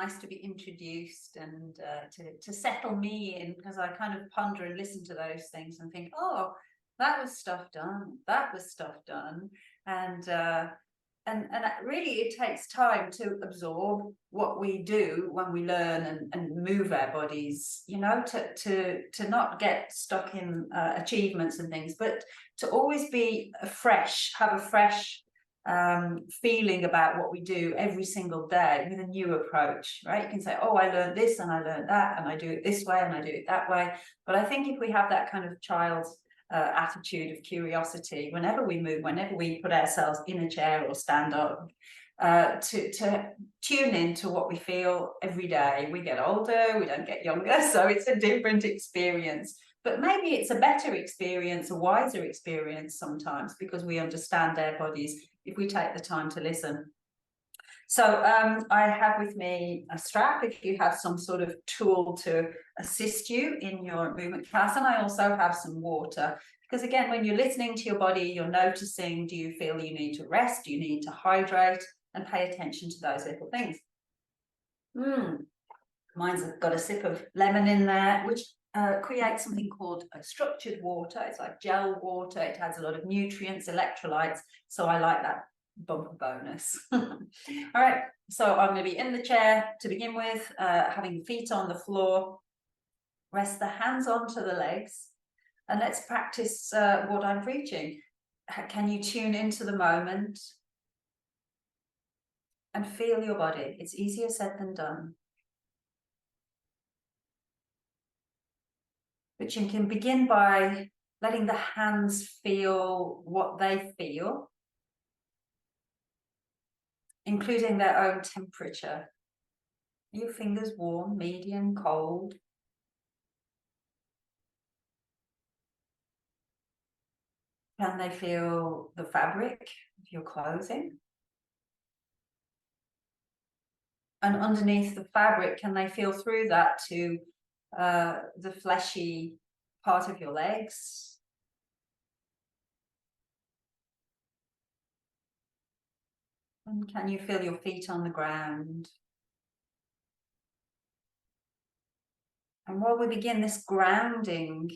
nice to be introduced and to settle me in, because I kind of ponder and listen to those things and think, oh, that was stuff done, that was stuff done. And really it takes time to absorb what we do when we learn and move our bodies, you know, to not get stuck in achievements and things, but to always be fresh, have a fresh feeling about what we do every single day with a new approach, right? You can say, oh, I learned this and I learned that and I do it this way and I do it that way. But I think if we have that kind of child's attitude of curiosity, whenever we move, whenever we put ourselves in a chair or stand up, to tune into what we feel every day. We get older, we don't get younger, so it's a different experience. But maybe it's a better experience, a wiser experience sometimes, because we understand our bodies if we take the time to listen. So I have with me a strap if you have some sort of tool to assist you in your movement class. And I also have some water, because again, when you're listening to your body, you're noticing, do you feel you need to rest? Do you need to hydrate? And pay attention to those little things. Mine's got a sip of lemon in there, which creates something called a structured water. It's like gel water. It has a lot of nutrients, electrolytes. So I like that bumper bonus. All right, so I'm going to be in the chair to begin with, having feet on the floor. Rest the hands onto the legs, and let's practice what I'm preaching. Can you tune into the moment and feel your body? It's easier said than done. But you can begin by letting the hands feel what they feel, including their own temperature. Are your fingers warm, medium, cold? Can they feel the fabric of your clothing? And underneath the fabric, can they feel through that to the fleshy part of your legs? And can you feel your feet on the ground? And while we begin this grounding,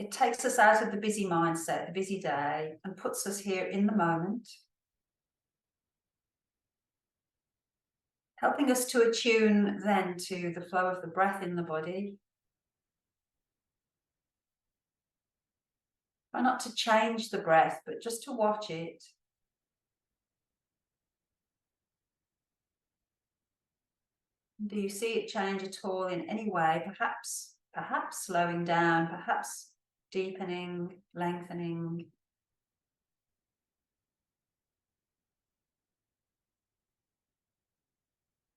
it takes us out of the busy mindset, the busy day, and puts us here in the moment, helping us to attune then to the flow of the breath in the body. Try not to change the breath, but just to watch it. Do you see it change at all in any way? Perhaps slowing down, perhaps deepening, lengthening.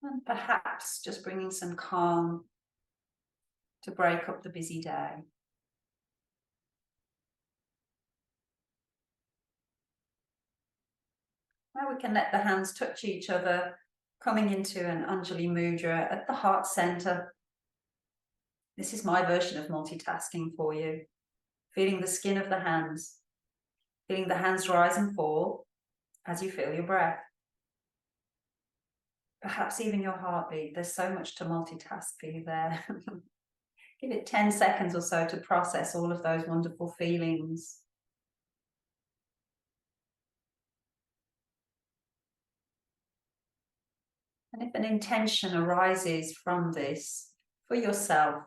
And perhaps just bringing some calm to break up the busy day. Now we can let the hands touch each other, coming into an Anjali Mudra at the heart center. This is my version of multitasking for you. Feeling the skin of the hands, feeling the hands rise and fall as you feel your breath. Perhaps even your heartbeat. There's so much to multitask for you there. Give it 10 seconds or so to process all of those wonderful feelings. And if an intention arises from this for yourself,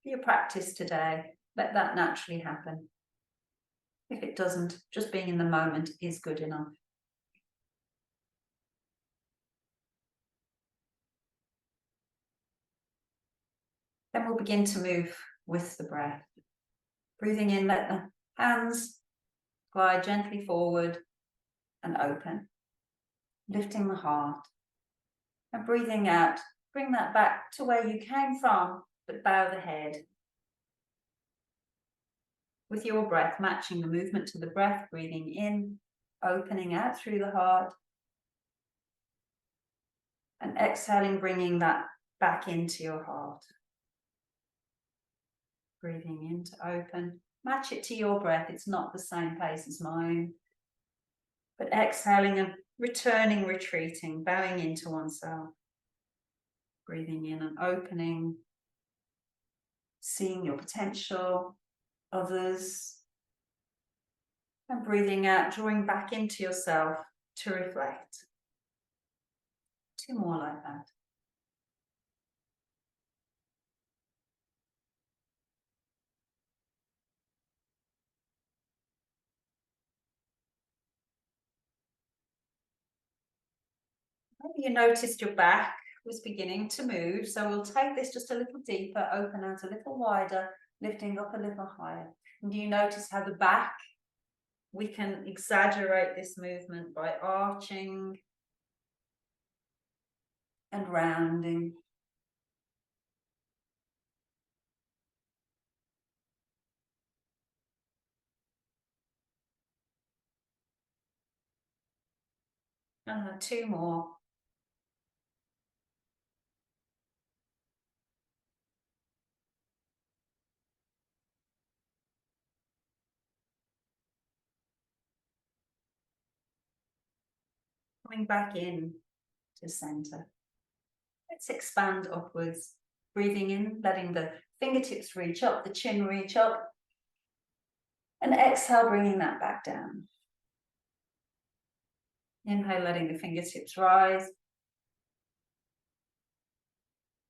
for your practice today, let that naturally happen. If it doesn't, just being in the moment is good enough. Then we'll begin to move with the breath. Breathing in, let the hands glide gently forward and open, lifting the heart. And breathing out, bring that back to where you came from, but bow the head. With your breath, matching the movement to the breath, breathing in, opening out through the heart. And exhaling, bringing that back into your heart. Breathing in to open. Match it to your breath. It's not the same pace as mine. But exhaling and returning, retreating, bowing into oneself. Breathing in and opening, seeing your potential, others, and breathing out, drawing back into yourself to reflect. 2 more like that. Maybe you noticed your back was beginning to move, so we'll take this just a little deeper, open out a little wider, lifting up a little higher. And do you notice how the back, we can exaggerate this movement by arching and rounding. And 2 more. Coming back in to center. Let's expand upwards. Breathing in, letting the fingertips reach up, the chin reach up. And exhale, bringing that back down. Inhale, letting the fingertips rise.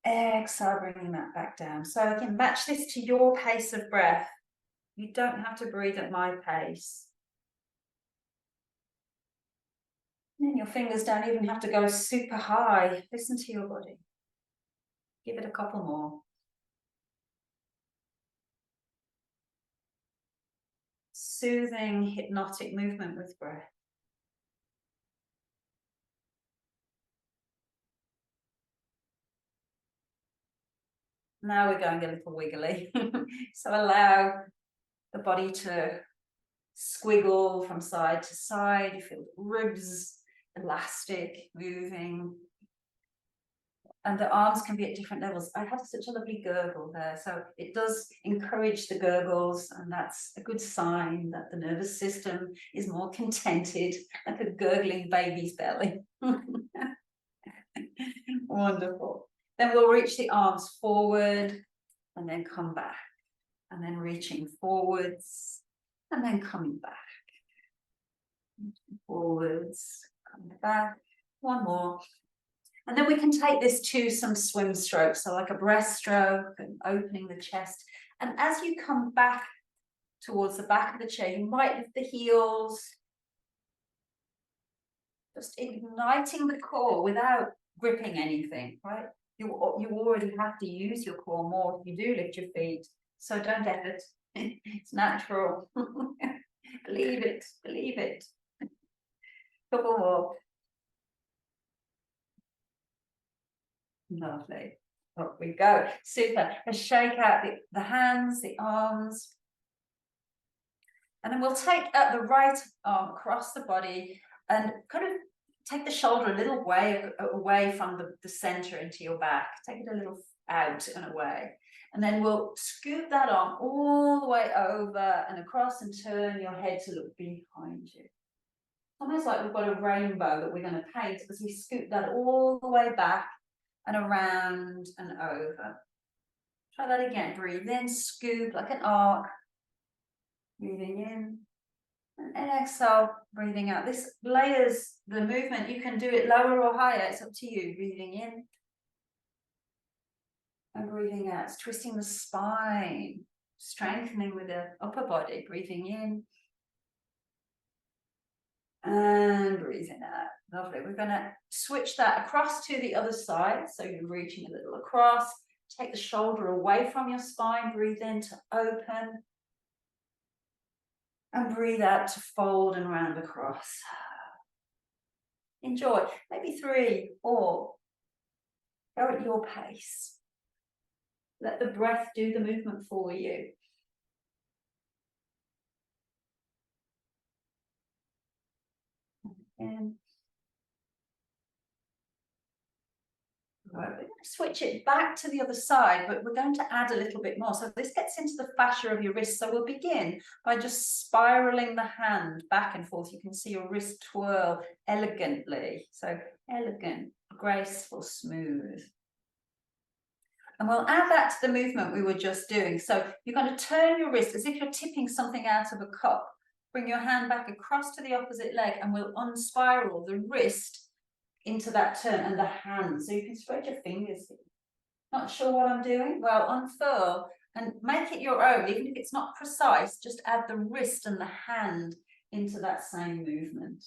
Exhale, bringing that back down. So again, match this to your pace of breath. You don't have to breathe at my pace. And your fingers don't even have to go super high. Listen to your body. Give it a couple more. Soothing, hypnotic movement with breath. Now we're going a little wiggly. So allow the body to squiggle from side to side. You feel the ribs elastic, moving. And the arms can be at different levels. I had such a lovely gurgle there. So it does encourage the gurgles, and that's a good sign that the nervous system is more contented, like a gurgling baby's belly. Wonderful. Then we'll reach the arms forward and then come back. And then reaching forwards and then coming back. Forwards, coming back. 1 more. And then we can take this to some swim strokes, so like a breaststroke and opening the chest. And as you come back towards the back of the chair, you might lift the heels, just igniting the core without gripping anything, right? You already have to use your core more if you do lift your feet, so don't effort. It's natural. Believe it, believe it. Couple more. Lovely. Up we go. Super. Let's shake out the hands, the arms. And then we'll take the right arm across the body and kind of take the shoulder a little way away from the center into your back. Take it a little out and away. And then we'll scoop that arm all the way over and across and turn your head to look behind you. Almost like we've got a rainbow that we're going to paint as we scoop that all the way back and around and over. Try that again. Breathe in, scoop like an arc. Breathing in. And exhale, breathing out. This layers the movement. You can do it lower or higher. It's up to you. Breathing in. And breathing out. It's twisting the spine. Strengthening with the upper body. Breathing in. And breathing out. Lovely. We're going to switch that across to the other side. So you're reaching a little across. Take the shoulder away from your spine. Breathe in to open. And breathe out to fold and round across. Enjoy. Maybe 3, 4. Go at your pace. Let the breath do the movement for you. And right, we're going to switch it back to the other side, but we're going to add a little bit more. So this gets into the fascia of your wrist. So we'll begin by just spiraling the hand back and forth. You can see your wrist twirl elegantly. So elegant, graceful, smooth. And we'll add that to the movement we were just doing. So you're going to turn your wrist as if you're tipping something out of a cup. Bring your hand back across to the opposite leg, and we'll unspiral the wrist into that turn and the hand. So you can spread your fingers. Not sure what I'm doing? Well, unfurl and make it your own. Even if it's not precise, just add the wrist and the hand into that same movement.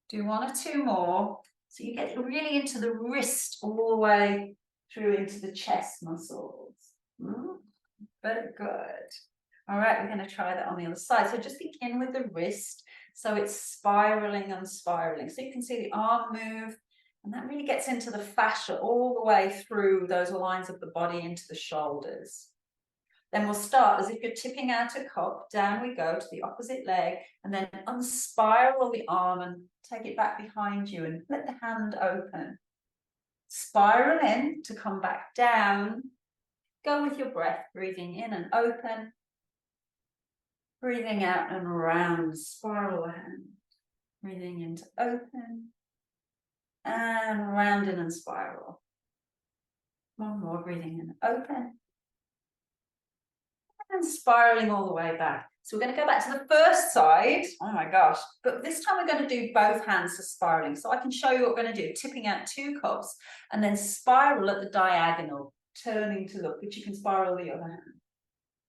Do one or two more. So you get really into the wrist all the way through into the chest muscles. Very good. All right, we're going to try that on the other side. So just begin with the wrist. So it's spiraling and spiraling. So you can see the arm move, and that really gets into the fascia all the way through those lines of the body into the shoulders. Then we'll start as if you're tipping out a cup. Down we go to the opposite leg, and then unspiral the arm and take it back behind you and let the hand open. Spiral in to come back down. Go with your breath, breathing in and open. Breathing out and round, spiral the hand. Breathing in to open. And round in and spiral. One more, breathing in, open. And spiraling all the way back. So we're going to go back to the first side. Oh my gosh. But this time we're going to do both hands for spiraling. So I can show you what we're going to do. Tipping out 2 cups and then spiral at the diagonal, turning to look, but you can spiral the other hand.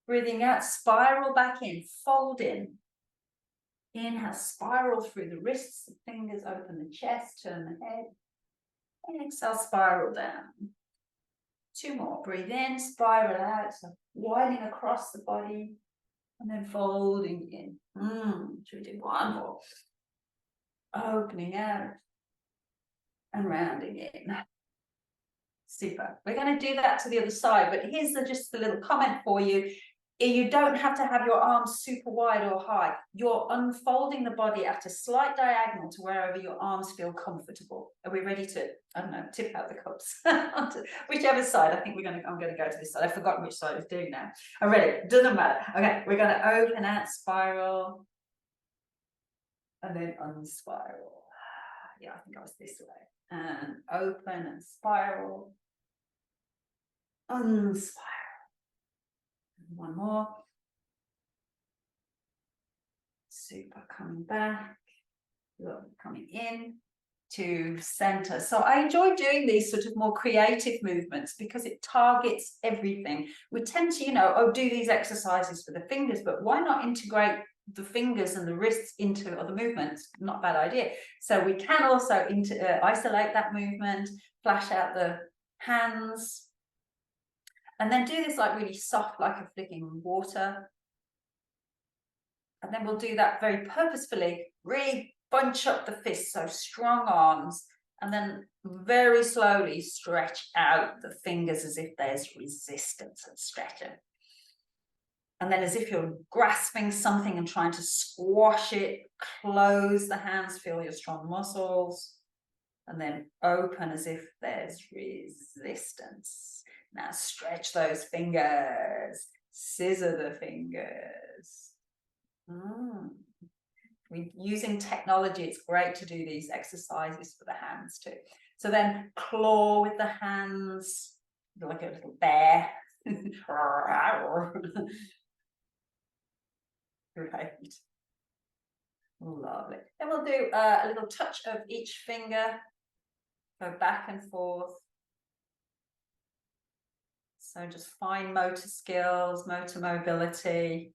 Breathing out, spiral back in, fold in. Inhale, spiral through the wrists, the fingers, open the chest, turn the head. And exhale, spiral down. 2 more. Breathe in, spiral out, so widening across the body, and then folding in. Should we do 1 more? Opening out and rounding in. Super. We're going to do that to the other side, but here's just the little comment for you. You don't have to have your arms super wide or high. You're unfolding the body at a slight diagonal to wherever your arms feel comfortable. Are we ready to, I don't know, tip out the cups? Whichever side. I think I'm going to go to this side. I've forgotten which side I was doing now. I'm ready. Doesn't matter. Okay, we're going to open out, spiral, and then unspiral. Yeah, I think I was this way. And open and spiral. Unspiral. 1 more. Super, coming back. Look, coming in to center. So I enjoy doing these sort of more creative movements because it targets everything. We tend to, do these exercises for the fingers, but why not integrate the fingers and the wrists into other movements? Not a bad idea. So we can also isolate that movement, flash out the hands, and then do this like really soft, like a flicking water. And then we'll do that very purposefully, really bunch up the fists, so strong arms, and then very slowly stretch out the fingers as if there's resistance and stretch it. And then as if you're grasping something and trying to squash it, close the hands, feel your strong muscles, and then open as if there's resistance. Now stretch those fingers, scissor the fingers. We're using technology. It's great to do these exercises for the hands too. So then claw with the hands, like a little bear. Great. Lovely. Then we'll do a little touch of each finger. Go back and forth. So just fine motor skills, motor mobility.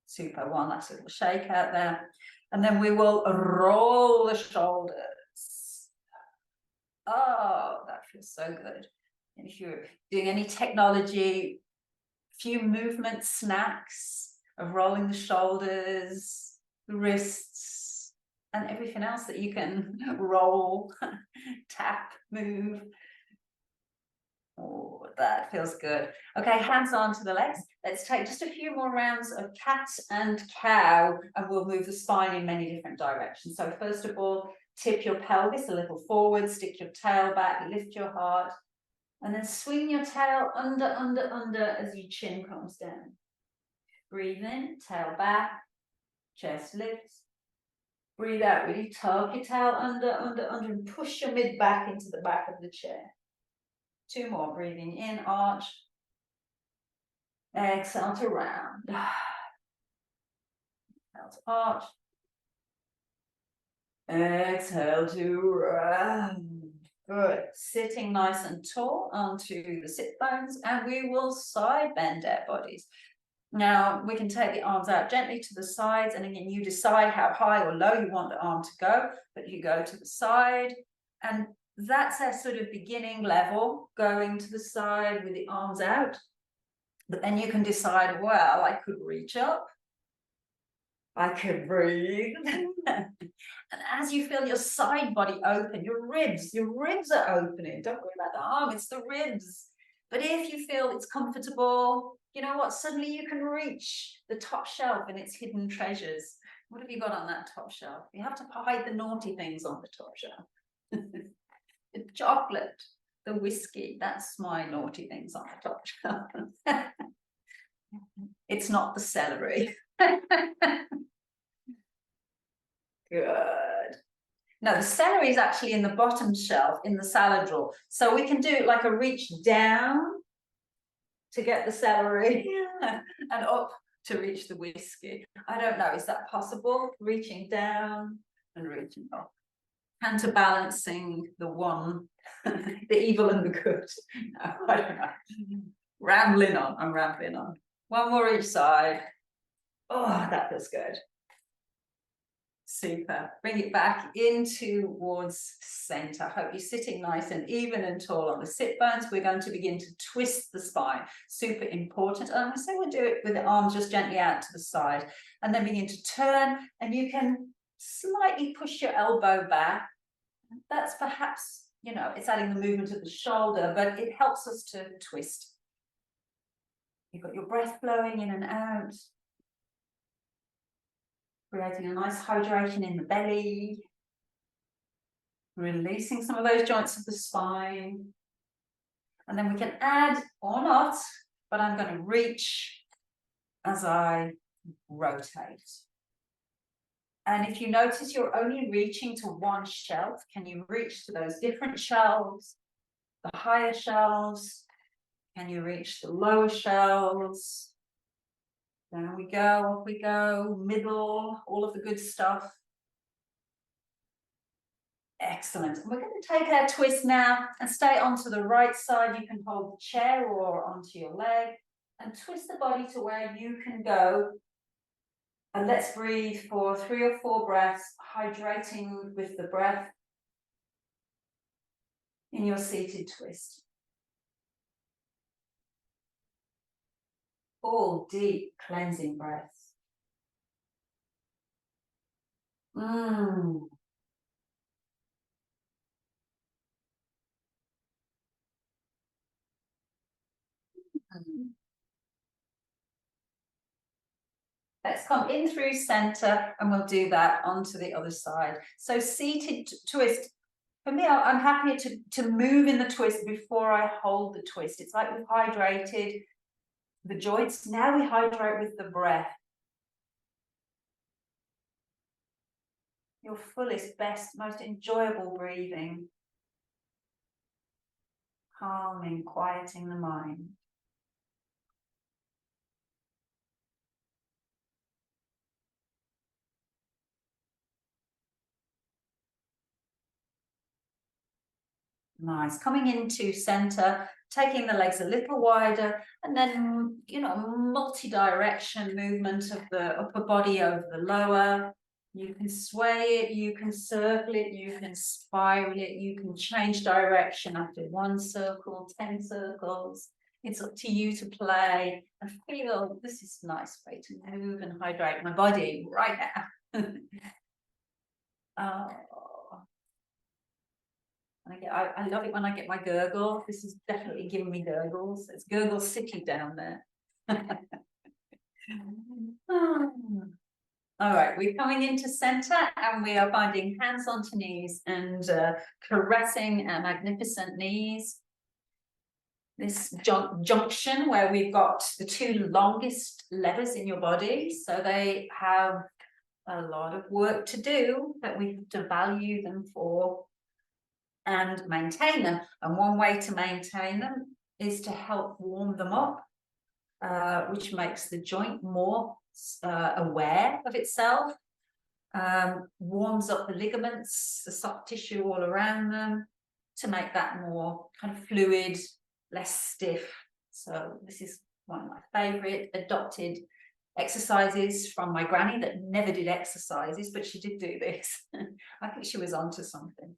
Super. 1 last little shake out there. And then we will roll the shoulders. Oh, that feels so good. And if you're doing any technology, few movement snacks of rolling the shoulders, the wrists, and everything else that you can roll, tap, move. Oh, that feels good. Okay, hands on to the legs. Let's take just a few more rounds of cat and cow, and we'll move the spine in many different directions. So first of all, tip your pelvis a little forward, stick your tail back, lift your heart, and then swing your tail under as your chin comes down. Breathe in, tail back, chest lifts. Breathe out, really tuck your tail under, and push your mid back into the back of the chair. 2 more. Breathing in, arch. Exhale to round. Exhale to arch. Exhale to round. Good. Sitting nice and tall onto the sit bones, and we will side bend our bodies. Now, we can take the arms out gently to the sides, and again, you decide how high or low you want the arm to go, but you go to the side, and that's our sort of beginning level, going to the side with the arms out. But then you can decide, well, I could reach up, I could breathe. And as you feel your side body open, your ribs are opening. Don't worry about the arm, it's the ribs. But if you feel it's comfortable, you know what? Suddenly you can reach the top shelf and its hidden treasures. What have you got on that top shelf? You have to hide the naughty things on the top shelf. The chocolate, the whiskey, that's my naughty things on the top shelf. It's not the celery. Good. No, the celery is actually in the bottom shelf in the salad drawer. So we can do it like a reach down to get the celery and up to reach the whiskey. I don't know, is that possible? Reaching down and reaching up. Counterbalancing the one, the evil and the good. No, I don't know. Rambling on, I'm rambling on. One more each side. Oh, that feels good. Super. Bring it back in towards center. Hope you're sitting nice and even and tall on the sit bones. We're going to begin to twist the spine. Super important. And so we'll do it with the arms just gently out to the side, and then begin to turn, and you can slightly push your elbow back. That's perhaps, you know, it's adding the movement of the shoulder, but it helps us to twist. You've got your breath flowing in and out, creating a nice hydration in the belly, releasing some of those joints of the spine. And then we can add, or not, but I'm going to reach as I rotate. And if you notice you're only reaching to one shelf, can you reach to those different shelves, the higher shelves? Can you reach the lower shelves? Down we go, up we go, middle, all of the good stuff. Excellent. And we're going to take our twist now and stay onto the right side. You can hold the chair or onto your leg and twist the body to where you can go. And let's breathe for 3 or 4 breaths, hydrating with the breath in your seated twist. All deep cleansing breaths. Let's come in through center, and we'll do that onto the other side. So seated twist. For me, I'm happier to move in the twist before I hold the twist. It's like we've hydrated the joints. Now we hydrate with the breath. Your fullest, best, most enjoyable breathing. Calming, quieting the mind. Nice. Coming into center, taking the legs a little wider, and then, you know, multi-direction movement of the upper body over the lower. You can sway it, you can circle it, you can spiral it, you can change direction after 1 circle, 10 circles. It's up to you to play and feel this is a nice way to move and hydrate my body right now. I love it when I get my gurgle. This is definitely giving me gurgles. It's Gurgle City down there. All right, we're coming into center, and we are finding hands onto knees and caressing our magnificent knees. This junction where we've got the 2 longest levers in your body, so they have a lot of work to do, but we have to value them for. and maintain them. And one way to maintain them is to help warm them up, which makes the joint more aware of itself, warms up the ligaments, the soft tissue all around them, to make that more kind of fluid, less stiff. So this is one of my favorite adopted exercises from my granny that never did exercises, but she did do this. I think she was onto something.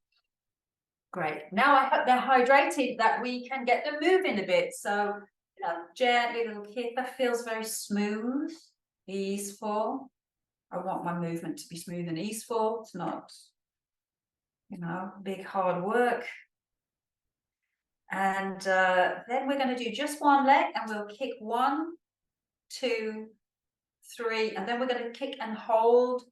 Great. Now I hope they're hydrated, that we can get them moving a bit. So, you know, gently little kick. That feels very smooth, easeful. I want my movement to be smooth and easeful. It's not, you know, big hard work. And then we're going to do just one leg, and we'll kick 1, 2, 3, and then we're going to kick and hold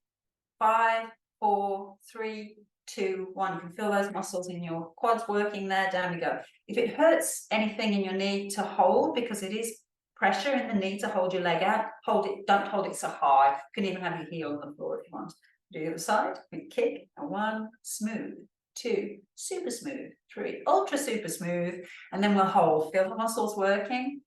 5, 4, 3, 2, 1. You can feel those muscles in your quads working there. Down we go. If it hurts anything in your knee to hold, because it is pressure in the knee to hold your leg out, hold it. Don't hold it so high. You can even have your heel on the floor if you want. Do the other side. We kick, and 1, smooth. 2, super smooth. 3, ultra super smooth. And then we'll hold. Feel the muscles working.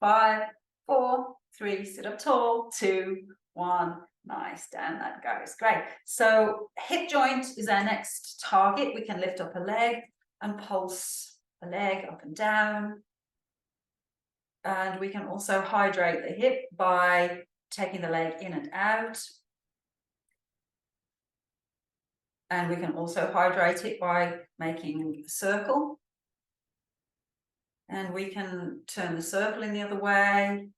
5, 4, 3, sit up tall. 2, 1. Nice, down that goes. Great. So hip joint is our next target. We can lift up a leg and pulse a leg up and down. And we can also hydrate the hip by taking the leg in and out. And we can also hydrate it by making a circle. And we can turn the circle in the other way,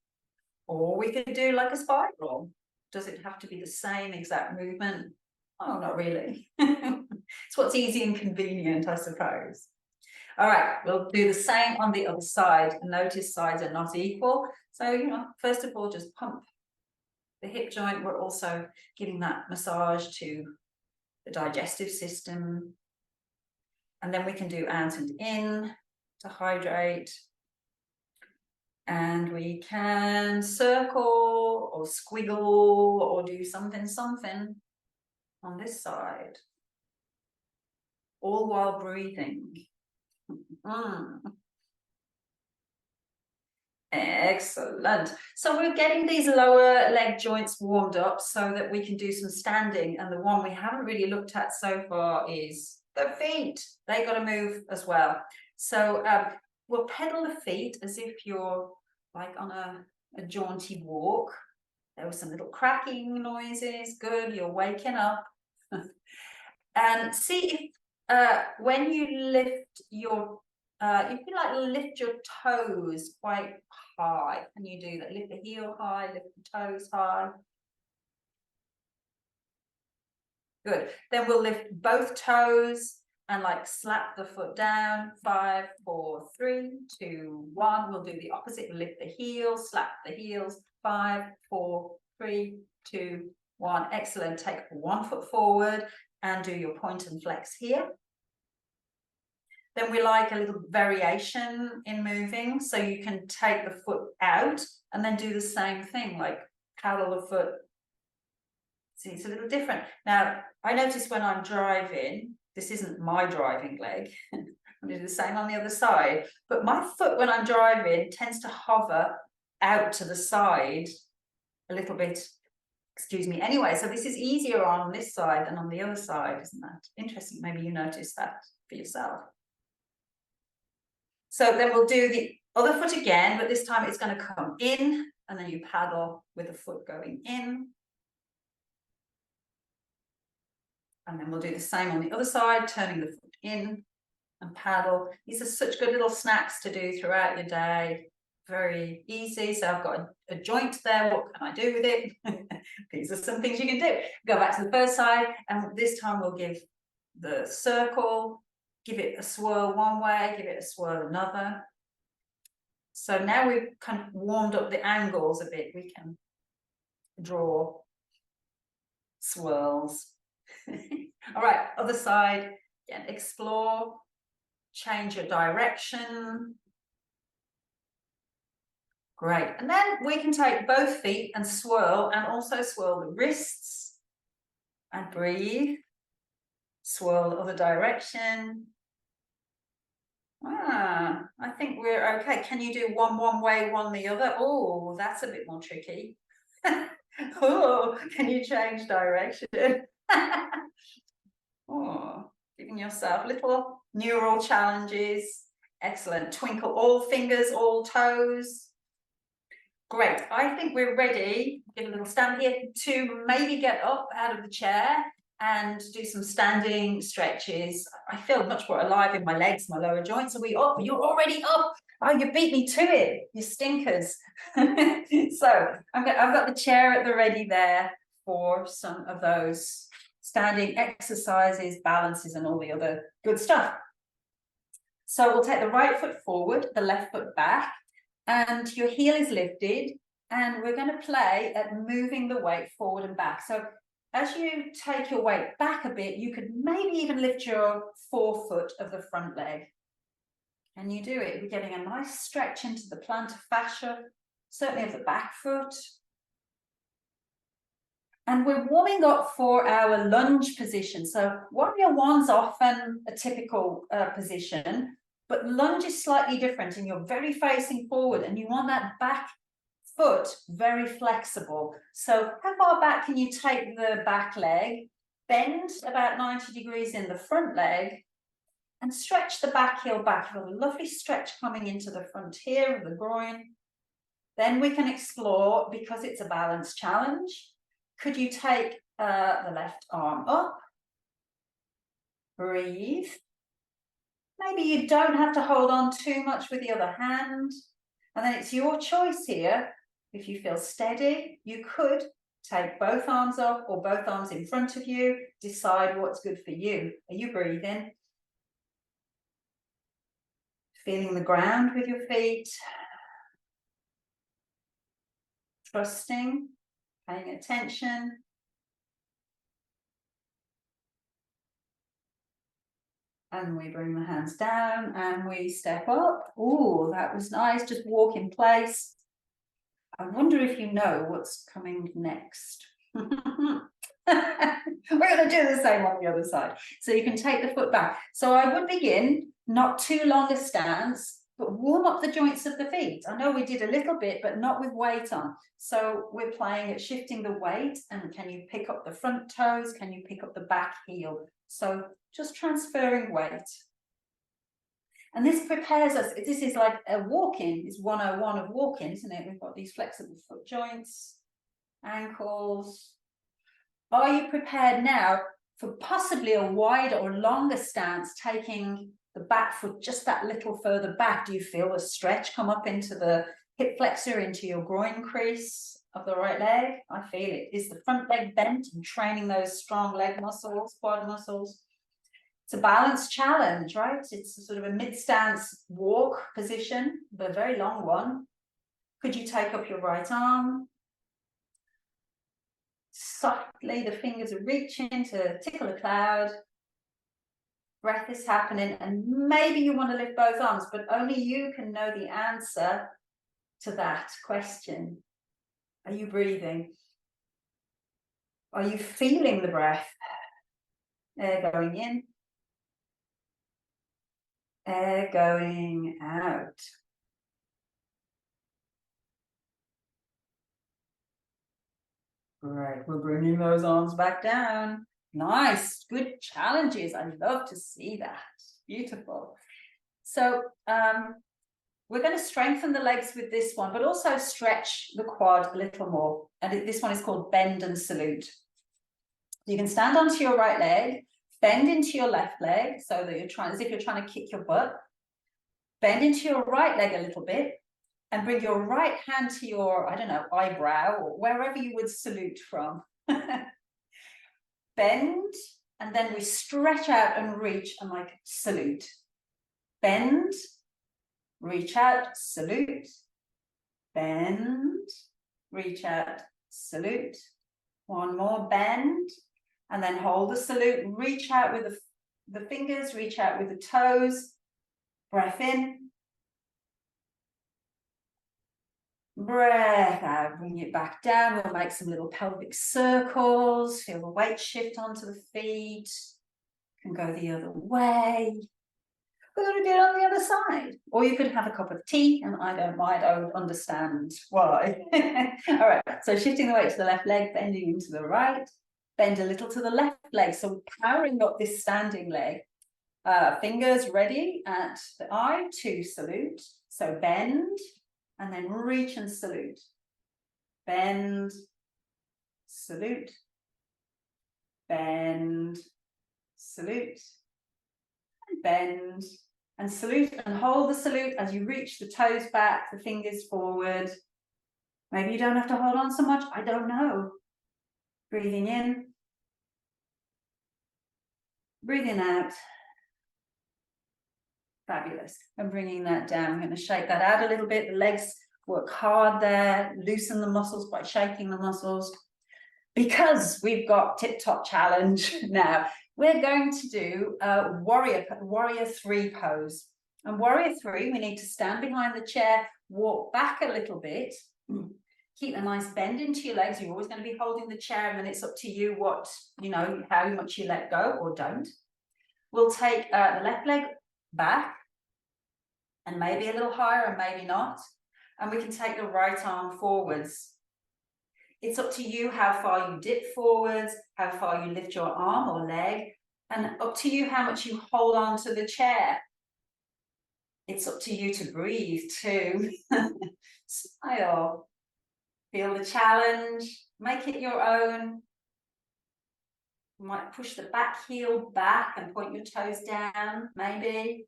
or we could do like a spiral. Does it have to be the same exact movement? Oh, not really. It's what's easy and convenient, I suppose. All right, we'll do the same on the other side. Notice sides are not equal. So, you know, first of all, just pump the hip joint. We're also giving that massage to the digestive system. And then we can do out and in to hydrate. And we can circle or squiggle or do something on this side, all while breathing. Excellent. So we're getting these lower leg joints warmed up so that we can do some standing. And the one we haven't really looked at so far is the feet. They got to move as well. So we'll pedal the feet as if you're like on a jaunty walk. There were some little cracking noises. Good, you're waking up. And see if when you lift your, you can like lift your toes quite high. Can you do that? Lift the heel high, lift the toes high. Good. Then we'll lift both toes and like slap the foot down. 5, 4, 3, 2, 1. We'll do the opposite. We'll lift the heels, slap the heels. 5, 4, 3, 2, 1. Excellent. Take 1 foot forward and do your point and flex here. Then we like a little variation in moving. So you can take the foot out and then do the same thing, like paddle the foot. See, it's a little different. Now, I notice when I'm driving, this isn't my driving leg. I'm going to do the same on the other side. But my foot, when I'm driving, tends to hover out to the side a little bit. Excuse me. Anyway, so this is easier on this side than on the other side. Isn't that interesting? Maybe you notice that for yourself. So then we'll do the other foot again, but this time it's going to come in, and then you paddle with the foot going in. And then we'll do the same on the other side, turning the foot in and paddle. These are such good little snacks to do throughout your day. Very easy. So I've got a joint there. What can I do with it? These are some things you can do. Go back to the first side, and this time we'll give the circle, give it a swirl one way, give it a swirl another. So now we've kind of warmed up the angles a bit. We can draw swirls. All right, other side. Again, explore, change your direction. Great. And then we can take both feet and swirl, and also swirl the wrists and breathe. Swirl the other direction. I think we're okay. Can you do one way, one the other? Oh, that's a bit more tricky. Oh, can you change direction? Oh, giving yourself little neural challenges. Excellent. Twinkle all fingers, all toes. Great. I think we're ready. Give a little stand here to maybe get up out of the chair and do some standing stretches. I feel much more alive in my legs, my lower joints. Are we up? You're already up. Oh, you beat me to it, you stinkers. So I've got the chair at the ready there for some of those standing exercises, balances, and all the other good stuff. So we'll take the right foot forward, the left foot back, and your heel is lifted, and we're going to play at moving the weight forward and back. So as you take your weight back a bit, you could maybe even lift your forefoot of the front leg. And you do it, we're getting a nice stretch into the plantar fascia, certainly of the back foot. And we're warming up for our lunge position. So warrior one's often a typical position, but lunge is slightly different, and you're very facing forward, and you want that back foot very flexible. So how far back can you take the back leg? Bend about 90 degrees in the front leg, and stretch the back heel back. You have a lovely stretch coming into the front here of the groin. Then we can explore, because it's a balance challenge, could you take the left arm up? Breathe. Maybe you don't have to hold on too much with the other hand. And then it's your choice here. If you feel steady, you could take both arms up or both arms in front of you. Decide what's good for you. Are you breathing? Feeling the ground with your feet. Trusting, paying attention. And we bring the hands down and we step up. Oh, that was nice. Just walk in place. I wonder if you know what's coming next. We're going to do the same on the other side. So you can take the foot back. So I would begin, not too long a stance, but warm up the joints of the feet. I know we did a little bit, but not with weight on. So we're playing at shifting the weight. And can you pick up the front toes? Can you pick up the back heel? So just transferring weight. And this prepares us. This is like a walk-in. It's 101 of walk-in, isn't it? We've got these flexible foot joints, ankles. Are you prepared now for possibly a wider or longer stance, taking the back foot just that little further back? Do you feel a stretch come up into the hip flexor, into your groin crease of the right leg? I feel it. Is the front leg bent and training those strong leg muscles, quad muscles? It's a balance challenge, right? It's a sort of a mid-stance walk position, but a very long one. Could you take up your right arm? Softly, the fingers are reaching to tickle a cloud. Breath is happening, and maybe you want to lift both arms, but only you can know the answer to that question. Are you breathing? Are you feeling the breath? Air going in. Air going out. Great, we're bringing those arms back down. Nice, good challenges. I love to see that. Beautiful. So we're going to strengthen the legs with this one, but also stretch the quad a little more. And this one is called bend and salute. You can stand onto your right leg, bend into your left leg, so that you're trying, as if you're trying to kick your butt. Bend into your right leg a little bit, and bring your right hand to your, I don't know, eyebrow, or wherever you would salute from. Bend, and then we stretch out and reach and like salute. Bend, reach out, salute. Bend, reach out, salute. One more, bend, and then hold the salute. Reach out with the fingers, reach out with the toes. Breath in. Breath out, bring it back down. We'll make some little pelvic circles. Feel the weight shift onto the feet. Can go the other way. we're going to do it on the other side. Or you could have a cup of tea, and I don't mind, I would understand why. All right, so shifting the weight to the left leg, bending into the right, bend a little to the left leg. So powering up this standing leg. Fingers ready at the eye to salute. So bend, and then reach and salute. Bend, salute, bend, salute, bend, and salute, and hold the salute as you reach the toes back, the fingers forward. Maybe you don't have to hold on so much, I don't know. Breathing in, breathing out. Fabulous. And bringing that down. I'm going to shake that out a little bit. The legs work hard there, loosen the muscles by shaking the muscles. Because we've got tip-top challenge now, we're going to do a warrior 3 pose. And warrior 3, we need to stand behind the chair, walk back a little bit, keep a nice bend into your legs. You're always going to be holding the chair, and then it's up to you what, how much you let go or don't. We'll take the left leg back, and maybe a little higher and maybe not. And we can take the right arm forwards. It's up to you how far you dip forwards, how far you lift your arm or leg, and up to you how much you hold on to the chair. It's up to you to breathe too. Smile. Feel the challenge. Make it your own. You might push the back heel back and point your toes down, maybe.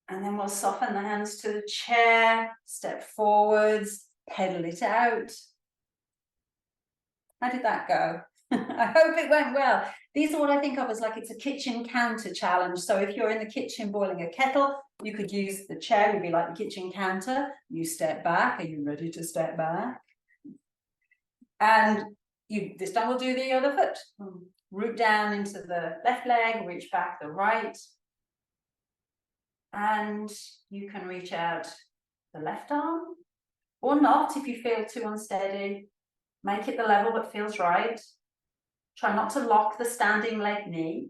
And then we'll soften the hands to the chair, step forwards, pedal it out. How did that go? I hope it went well. These are what I think of as like it's a kitchen counter challenge. So if you're in the kitchen boiling a kettle, you could use the chair, would be like the kitchen counter. You step back. Are you ready to step back? And this time we'll do the other foot. Root down into the left leg, reach back the right. And you can reach out the left arm or not if you feel too unsteady. Make it the level that feels right. Try not to lock the standing leg knee.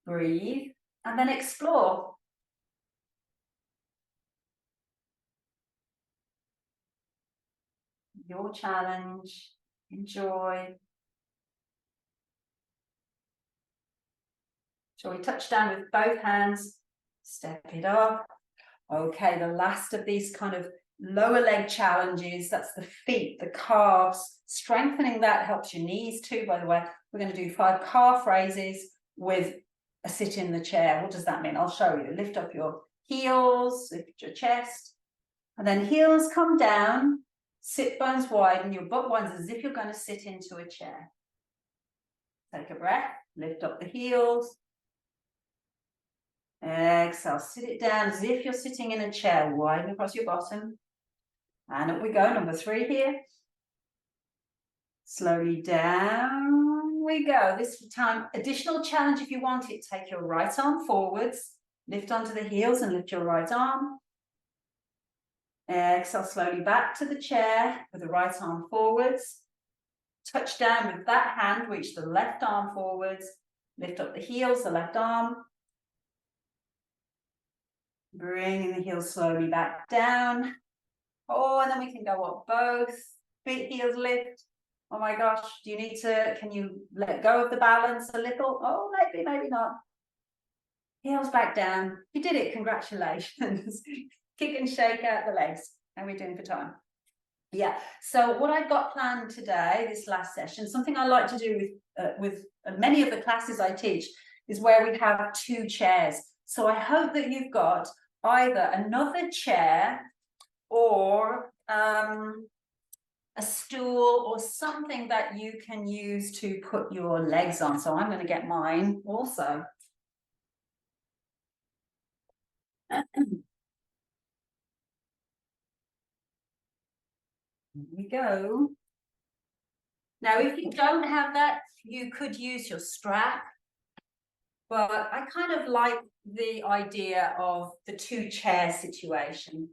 Breathe and then explore. Your challenge. Enjoy. Shall we touch down with both hands? Step it up. Okay, the last of these kind of lower leg challenges, that's the feet, the calves. Strengthening that helps your knees too, by the way. We're going to do 5 calf raises with a sit in the chair. What does that mean? I'll show you. Lift up your heels, lift your chest, and then heels come down, sit bones widen, your butt widens as if you're going to sit into a chair. Take a breath, lift up the heels. Exhale, sit it down as if you're sitting in a chair, widen across your bottom. And up we go, number 3 here. Slowly down we go. This time, additional challenge if you want it. Take your right arm forwards, lift onto the heels and lift your right arm. Exhale, slowly back to the chair with the right arm forwards. Touch down with that hand, reach the left arm forwards, lift up the heels, the left arm. Bringing the heels slowly back down. Oh, and then we can go up both. Feet, heels lift. Oh my gosh, can you let go of the balance a little? Oh, maybe, maybe not. Heels back down. You did it, congratulations. Kick and shake out the legs. How are we doing for time? Yeah, so what I've got planned today, this last session, something I like to do with many of the classes I teach, is where we have 2 chairs. So I hope that you've got either another chair or a stool or something that you can use to put your legs on. So I'm going to get mine also. Here we go. Now, if you don't have that, you could use your strap. But I kind of like the idea of the 2 chair situation.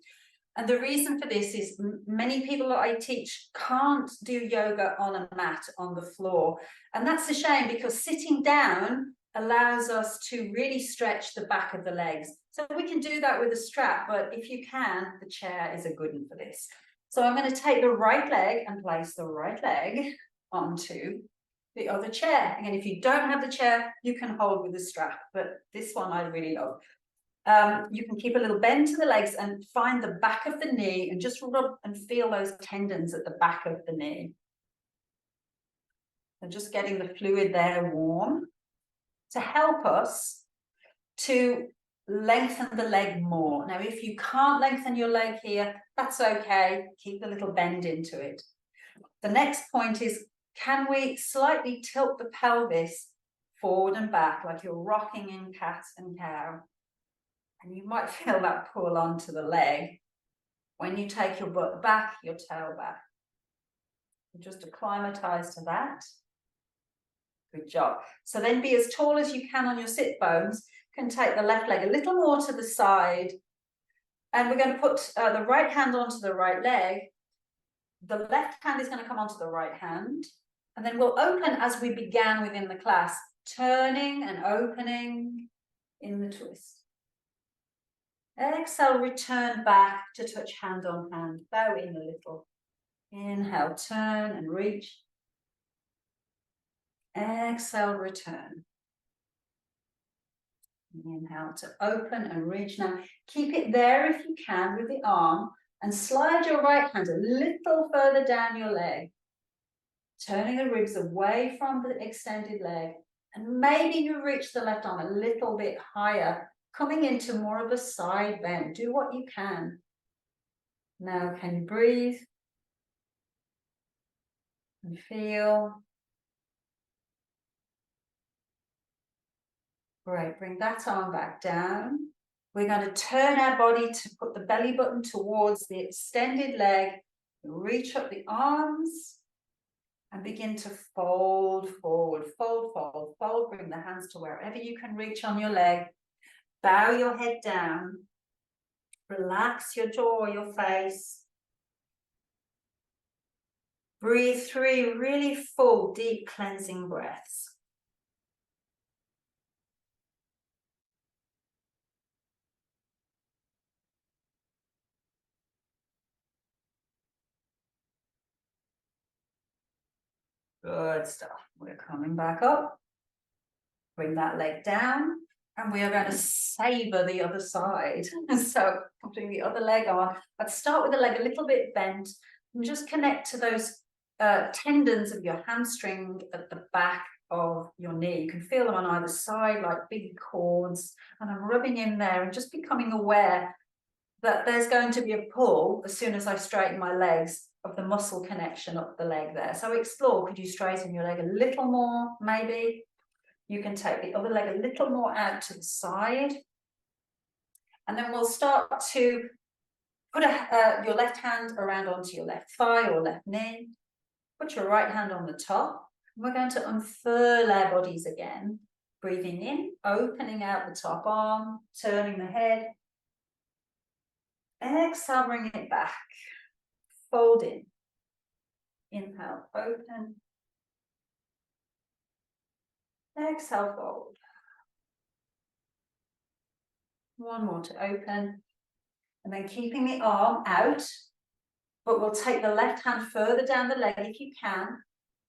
And the reason for this is many people that I teach can't do yoga on a mat on the floor. And that's a shame, because sitting down allows us to really stretch the back of the legs. So we can do that with a strap, but if you can, the chair is a good one for this. So I'm going to take the right leg and place the right leg onto the other chair. Again, if you don't have the chair, you can hold with the strap, but this one I really love. You can keep a little bend to the legs and find the back of the knee and just rub and feel those tendons at the back of the knee. And just getting the fluid there warm to help us to lengthen the leg more. Now, if you can't lengthen your leg here, that's okay. Keep a little bend into it. The next point is, can we slightly tilt the pelvis forward and back like you're rocking in cat and cow? And you might feel that pull onto the leg when you take your butt back, your tail back. Just acclimatize to that. Good job. So then be as tall as you can on your sit bones. You can take the left leg a little more to the side. And we're going to put the right hand onto the right leg. The left hand is going to come onto the right hand. And then we'll open as we began within the class, turning and opening in the twist. Exhale, return back to touch hand on hand. Bow in a little. Inhale, turn and reach. Exhale, return. Inhale to open and reach. Now, keep it there if you can with the arm, and slide your right hand a little further down your leg, turning the ribs away from the extended leg, and maybe you reach the left arm a little bit higher, coming into more of a side bend. Do what you can. Now, can you breathe and feel? Great, bring that arm back down. We're going to turn our body to put the belly button towards the extended leg, reach up the arms, and begin to fold forward, fold, fold, fold. Bring the hands to wherever you can reach on your leg. Bow your head down. Relax your jaw, your face. Breathe 3 really full, deep cleansing breaths. Good stuff. We're coming back up. Bring that leg down. And we are going to savor the other side. So putting the other leg on. Let's start with the leg a little bit bent. And just connect to those tendons of your hamstring at the back of your knee. You can feel them on either side like big cords. And I'm rubbing in there and just becoming aware that there's going to be a pull as soon as I straighten my legs of the muscle connection up the leg there. So explore, could you straighten your leg a little more, maybe? You can take the other leg a little more out to the side. And then we'll start to put your left hand around onto your left thigh or left knee. Put your right hand on the top. We're going to unfurl our bodies again. Breathing in, opening out the top arm, turning the head. Exhale, bring it back. Fold in. Inhale, open. Exhale, fold. One more to open. And then keeping the arm out, but we'll take the left hand further down the leg if you can.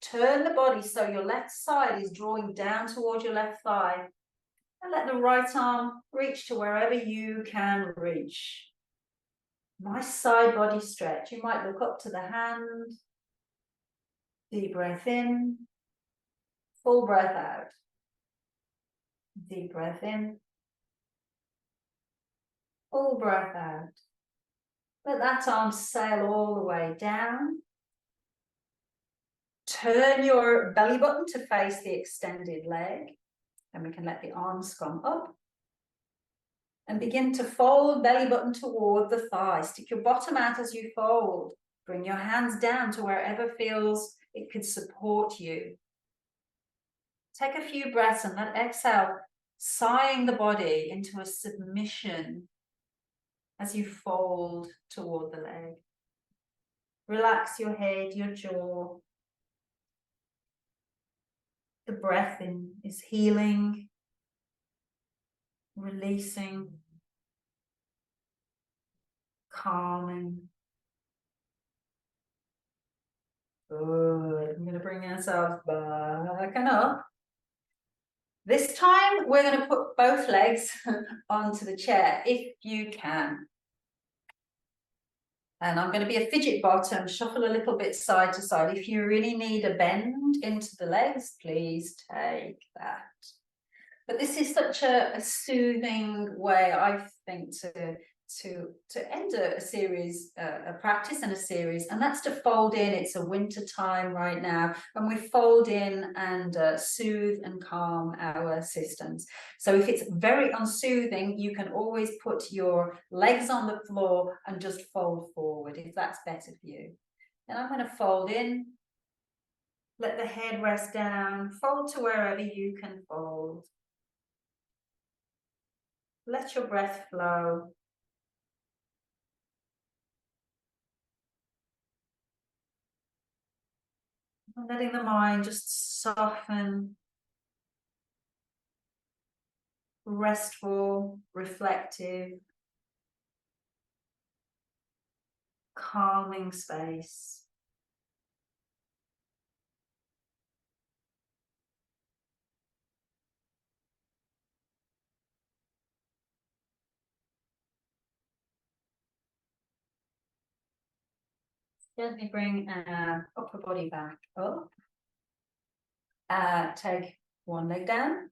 Turn the body so your left side is drawing down towards your left thigh. And let the right arm reach to wherever you can reach. Nice side body stretch. You might look up to the hand. Deep breath in. Full breath out. Deep breath in. Full breath out. Let that arm sail all the way down. Turn your belly button to face the extended leg. And we can let the arms come up. And begin to fold belly button toward the thigh. Stick your bottom out as you fold. Bring your hands down to wherever feels it could support you. Take a few breaths and let exhale, sighing the body into a submission. as you fold toward the leg. Relax your head, your jaw. The breath in is healing, releasing, calming. Good. I'm going to bring ourselves back and up. This time we're going to put both legs onto the chair if you can. And I'm going to be a fidget bottom, shuffle a little bit side to side. If you really need a bend into the legs, please take that. But this is such a soothing way, I think, to end a series, a practice and a series, and that's to fold in. It's a winter time right now, and we fold in and soothe and calm our systems. So if it's very unsoothing, you can always put your legs on the floor and just fold forward if that's better for you. And I'm going to fold in, let the head rest down, fold to wherever you can fold. Let your breath flow. And letting the mind just soften, restful, reflective, calming space. Gently bring our upper body back up. Take one leg down,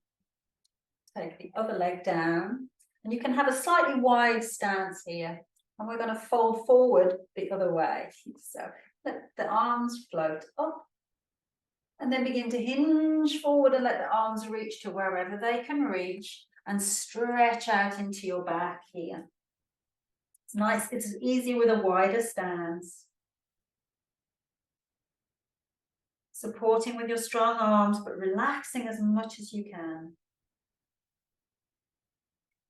take the other leg down, and you can have a slightly wide stance here. And we're going to fold forward the other way. So let the arms float up, and then begin to hinge forward and let the arms reach to wherever they can reach, and stretch out into your back here. It's nice, it's easy with a wider stance. Supporting with your strong arms, but relaxing as much as you can.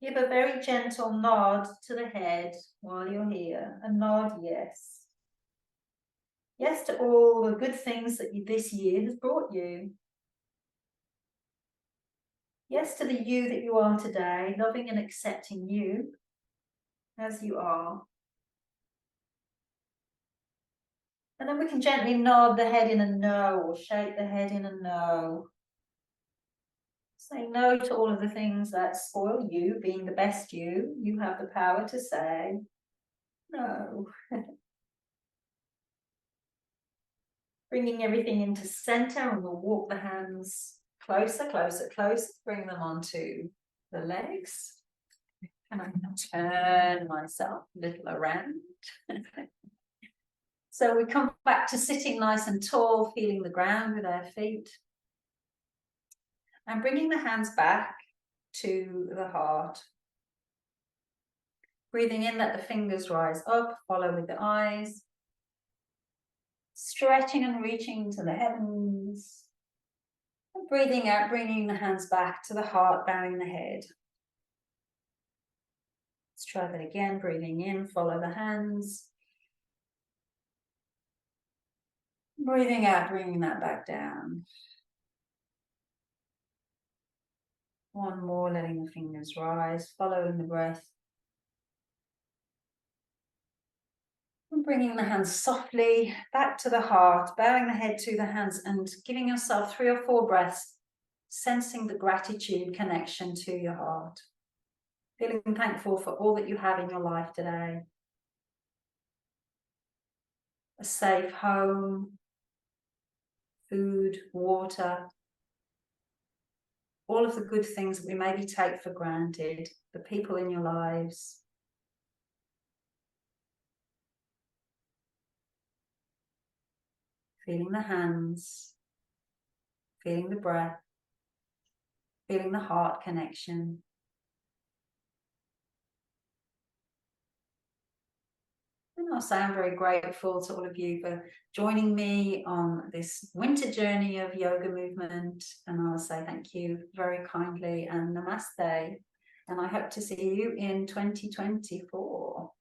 Give a very gentle nod to the head while you're here. A nod, yes. Yes to all the good things that this year has brought you. Yes to the you that you are today, loving and accepting you as you are. And then we can gently nod the head in a no, or shake the head in a no. Say no to all of the things that spoil you, being the best you. You have the power to say no. Bringing everything into center, and we'll walk the hands closer, closer, closer. Bring them onto the legs. And I'm going to turn myself a little around. So we come back to sitting nice and tall, feeling the ground with our feet. And bringing the hands back to the heart. Breathing in, let the fingers rise up, follow with the eyes. Stretching and reaching to the heavens. And breathing out, bringing the hands back to the heart, bowing the head. Let's try that again. Breathing in, follow the hands. Breathing out, bringing that back down. One more, letting the fingers rise, following the breath. And bringing the hands softly back to the heart, bowing the head to the hands, and giving yourself 3 or 4 breaths, sensing the gratitude connection to your heart. Feeling thankful for all that you have in your life today. A safe home, food, water, all of the good things that we maybe take for granted, the people in your lives. Feeling the hands, feeling the breath, feeling the heart connection. And I'll say I'm very grateful to all of you for joining me on this winter journey of yoga movement. And I'll say thank you very kindly, and namaste. And I hope to see you in 2024.